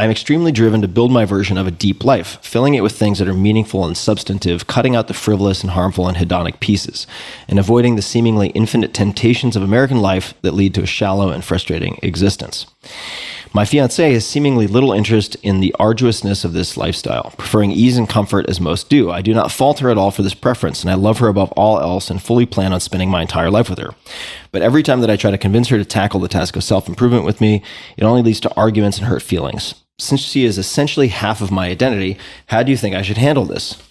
I'm extremely driven to build my version of a deep life, filling it with things that are meaningful and substantive, cutting out the frivolous and harmful and hedonic pieces, and avoiding the seemingly infinite temptations of American life that lead to a shallow and frustrating existence. My fiancée has seemingly little interest in the arduousness of this lifestyle, preferring ease and comfort as most do. I do not fault her at all for this preference, and I love her above all else and fully plan on spending my entire life with her. But every time that I try to convince her to tackle the task of self-improvement with me, it only leads to arguments and hurt feelings. Since she is essentially half of my identity, how do you think I should handle this?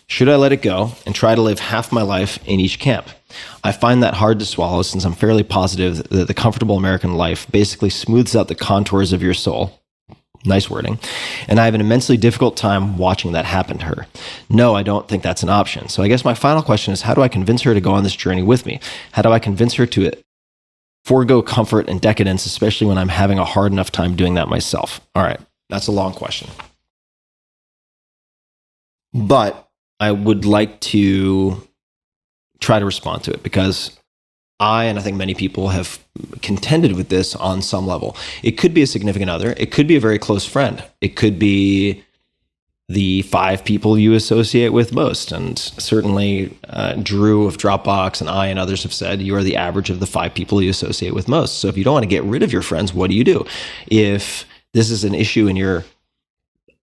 Should I let it go and try to live half my life in each camp? I find that hard to swallow since I'm fairly positive that the comfortable American life basically smooths out the contours of your soul. Nice wording. And I have an immensely difficult time watching that happen to her. No, I don't think that's an option. So I guess my final question is, how do I convince her to go on this journey with me? How do I convince her to forego comfort and decadence, especially when I'm having a hard enough time doing that myself? All right, that's a long question. But I would like to try to respond to it because and I think many people have contended with this on some level. It could be a significant other. It could be a very close friend. It could be the 5 people you associate with most. And certainly Drew of Dropbox and I and others have said you are the average of the 5 people you associate with most. So if you don't want to get rid of your friends, what do? If this is an issue in your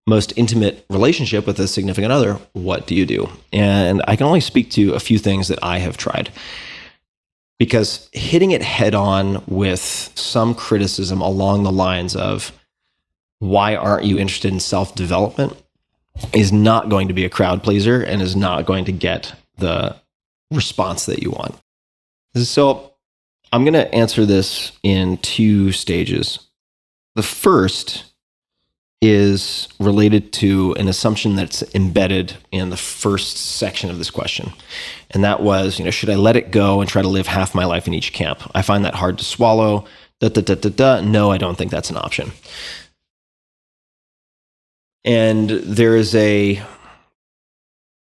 most intimate relationship with a significant other, what do you do? And I can only speak to a few things that I have tried. Because hitting it head on with some criticism along the lines of, why aren't you interested in self-development, is not going to be a crowd pleaser and is not going to get the response that you want. So I'm going to answer this in 2 stages. The first is related to an assumption that's embedded in the first section of this question. And that was, should I let it go and try to live half my life in each camp? I find that hard to swallow. No, I don't think that's an option. And there is a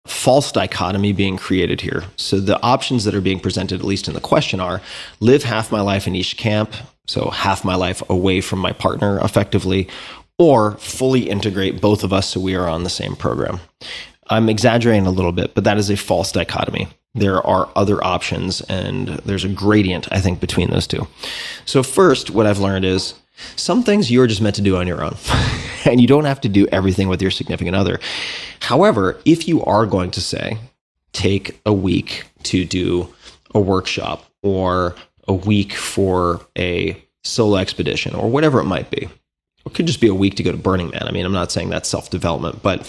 false dichotomy being created here. So the options that are being presented, at least in the question, are live half my life in each camp, so half my life away from my partner effectively, or fully integrate both of us so we are on the same program. I'm exaggerating a little bit, but that is a false dichotomy. There are other options, and there's a gradient, I think, between those two. So first, what I've learned is some things you're just meant to do on your own, and you don't have to do everything with your significant other. However, if you are going to say, take a week to do a workshop or a week for a solo expedition or whatever it might be, it could just be a week to go to Burning Man. I mean, I'm not saying that's self-development, but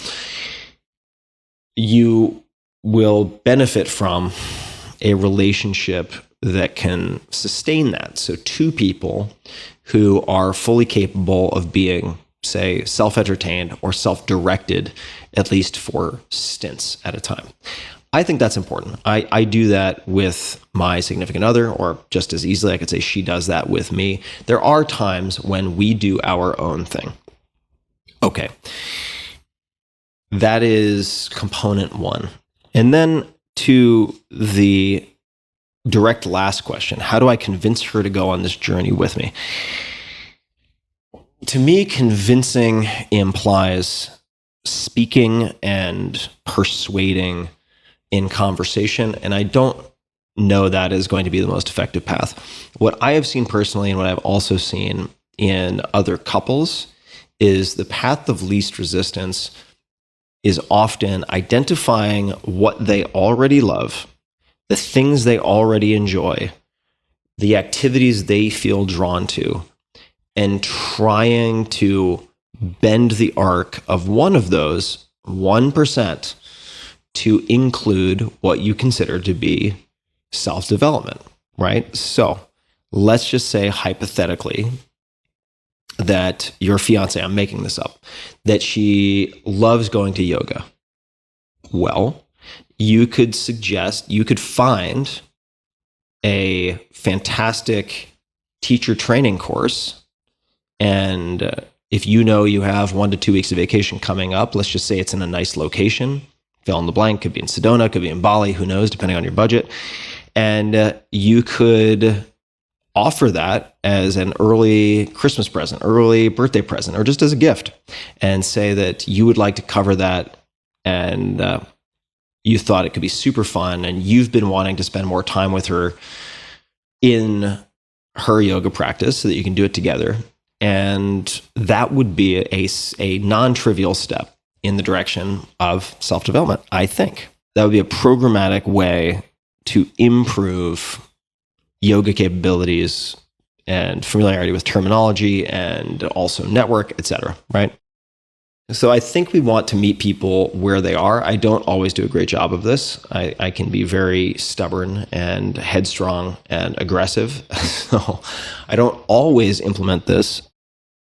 you will benefit from a relationship that can sustain that. So 2 people who are fully capable of being, say, self-entertained or self-directed, at least for stints at a time. I think that's important. I do that with my significant other, or just as easily, I could say she does that with me. There are times when we do our own thing. Okay. That is component 1. And then to the direct last question, how do I convince her to go on this journey with me? To me, convincing implies speaking and persuading in conversation, and I don't know that is going to be the most effective path. What I have seen personally, and what I've also seen in other couples, is the path of least resistance is often identifying what they already love, the things they already enjoy, the activities they feel drawn to, and trying to bend the arc of one of those 1% to include what you consider to be self-development, right? So let's just say hypothetically that your fiance, I'm making this up, that she loves going to yoga. Well, you could find a fantastic teacher training course. And if you have 1 to 2 weeks of vacation coming up, let's just say it's in a nice location, fill in the blank, could be in Sedona, could be in Bali, who knows, depending on your budget. And you could offer that as an early Christmas present, early birthday present, or just as a gift, and say that you would like to cover that, and you thought it could be super fun, and you've been wanting to spend more time with her in her yoga practice so that you can do it together. And that would be a non-trivial step in the direction of self-development, I think. That would be a programmatic way to improve yoga capabilities and familiarity with terminology and also network, etc. Right? So I think we want to meet people where they are. I don't always do a great job of this. I can be very stubborn and headstrong and aggressive. So I don't always implement this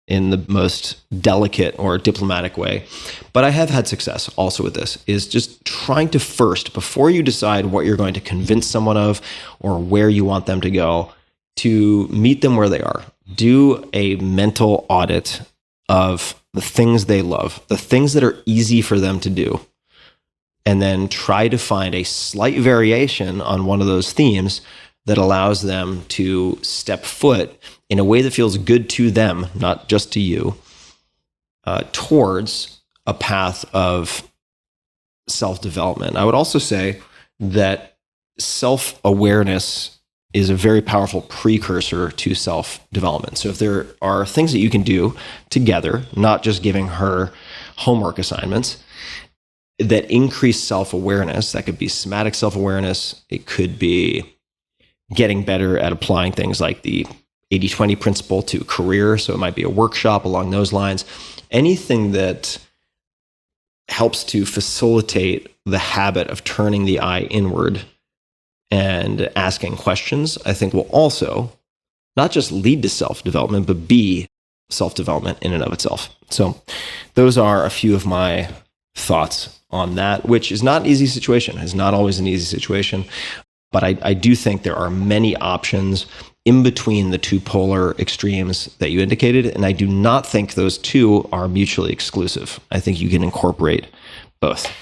in the most delicate or diplomatic way. But I have had success also with this, is just trying to first, before you decide what you're going to convince someone of or where you want them to go, to meet them where they are. Do a mental audit of the things they love, the things that are easy for them to do, and then try to find a slight variation on one of those themes that allows them to step foot in a way that feels good to them, not just to you, towards a path of self-development. I would also say that self-awareness is a very powerful precursor to self-development. So if there are things that you can do together, not just giving her homework assignments, that increase self-awareness, that could be somatic self-awareness, it could be getting better at applying things like the 80-20 principle to career. So it might be a workshop along those lines. Anything that helps to facilitate the habit of turning the eye inward and asking questions, I think will also not just lead to self-development, but be self-development in and of itself. So those are a few of my thoughts on that, which is not an easy situation. It's not always an easy situation. But I do think there are many options in between the two polar extremes that you indicated. And I do not think those two are mutually exclusive. I think you can incorporate both.